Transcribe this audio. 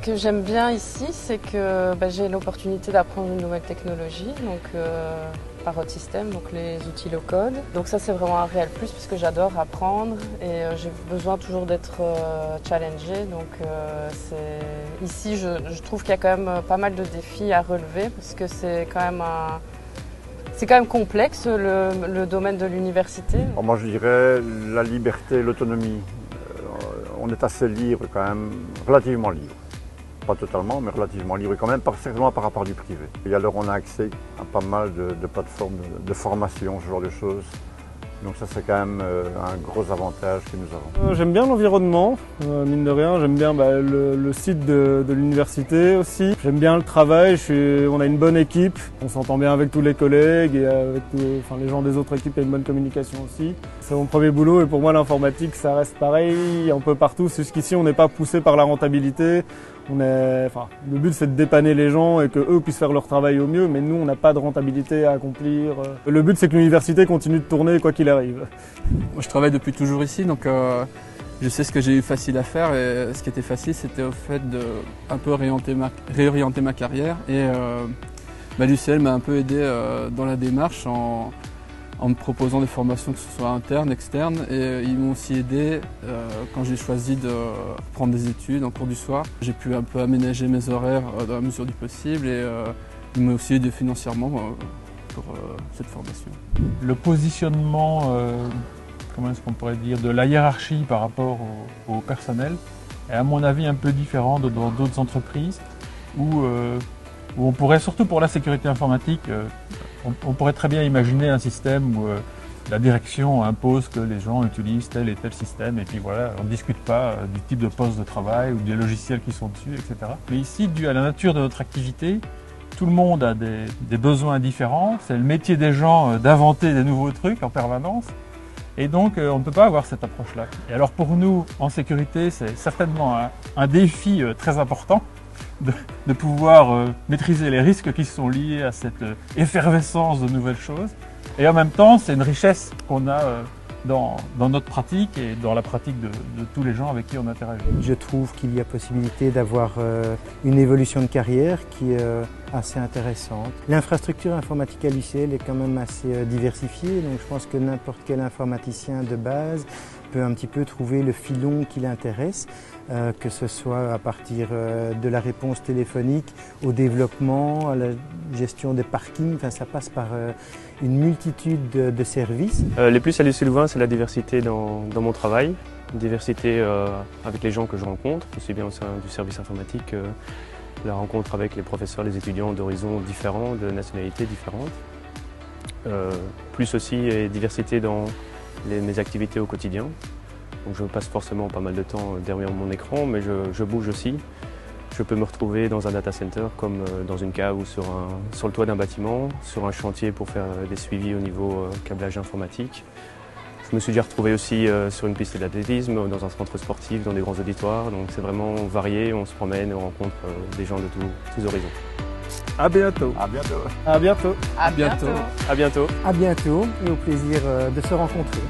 que j'aime bien ici, c'est que j'ai l'opportunité d'apprendre une nouvelle technologie, donc par Hot System, donc les outils low-code. Donc ça c'est vraiment un réel plus parce que j'adore apprendre et j'ai besoin toujours d'être challengée. Donc ici je trouve qu'il y a quand même pas mal de défis à relever parce que c'est quand même complexe le domaine de l'université. Moi je dirais la liberté, l'autonomie. On est assez libre quand même, relativement libre. Pas totalement, mais relativement libre quand même, certainement par rapport du privé. Et alors on a accès à pas mal de plateformes de formation, ce genre de choses. Donc ça c'est quand même un gros avantage que nous avons. J'aime bien l'environnement, mine de rien, j'aime bien le site de l'université aussi. J'aime bien le travail, on a une bonne équipe, on s'entend bien avec tous les collègues et avec les gens des autres équipes, il y a une bonne communication aussi. C'est mon premier boulot et pour moi l'informatique ça reste pareil, un peu partout, c'est jusqu'ici on n'est pas poussé par la rentabilité. Le but c'est de dépanner les gens et qu'eux puissent faire leur travail au mieux, mais nous on n'a pas de rentabilité à accomplir. Le but c'est que l'université continue de tourner quoi qu'il arrive. Moi je travaille depuis toujours ici, donc je sais ce que j'ai eu facile à faire et ce qui était facile c'était au fait de un peu réorienter ma carrière et l'UCL m'a un peu aidé dans la démarche en me proposant des formations que ce soit internes, externes et ils m'ont aussi aidé quand j'ai choisi de prendre des études en cours du soir. J'ai pu un peu aménager mes horaires dans la mesure du possible et ils m'ont aussi aidé financièrement pour cette formation. Le positionnement, comment est-ce qu'on pourrait dire, de la hiérarchie par rapport au personnel est à mon avis un peu différent dans d'autres entreprises où on pourrait, surtout pour la sécurité informatique, on pourrait très bien imaginer un système où la direction impose que les gens utilisent tel et tel système et puis voilà, on ne discute pas du type de poste de travail ou des logiciels qui sont dessus, etc. Mais ici, dû à la nature de notre activité, tout le monde a des besoins différents. C'est le métier des gens d'inventer des nouveaux trucs en permanence. Et donc, on ne peut pas avoir cette approche-là. Et alors pour nous, en sécurité, c'est certainement un défi très important de pouvoir maîtriser les risques qui sont liés à cette effervescence de nouvelles choses. Et en même temps, c'est une richesse qu'on a dans notre pratique et dans la pratique de tous les gens avec qui on interagit. Je trouve qu'il y a possibilité d'avoir une évolution de carrière qui est assez intéressante. L'infrastructure informatique à l'UCL est quand même assez diversifiée, donc je pense que n'importe quel informaticien de base peut un petit peu trouver le filon qui l'intéresse, que ce soit à partir de la réponse téléphonique au développement, à la gestion des parkings, ça passe par une multitude de services. Les plus à l'UCL Louvain, c'est la diversité dans mon travail, diversité avec les gens que je rencontre, aussi bien au sein du service informatique, la rencontre avec les professeurs, les étudiants d'horizons différents, de nationalités différentes. Plus aussi diversité dans mes activités au quotidien. Donc je passe forcément pas mal de temps derrière mon écran, mais je bouge aussi. Je peux me retrouver dans un data center comme dans une cave ou sur le toit d'un bâtiment, sur un chantier pour faire des suivis au niveau câblage informatique. Je me suis déjà retrouvé aussi sur une piste d'athlétisme, dans un centre sportif, dans des grands auditoires. Donc c'est vraiment varié, on se promène, on rencontre des gens de tous horizons. À bientôt. À bientôt. À bientôt. À bientôt. À bientôt. À bientôt et au plaisir de se rencontrer.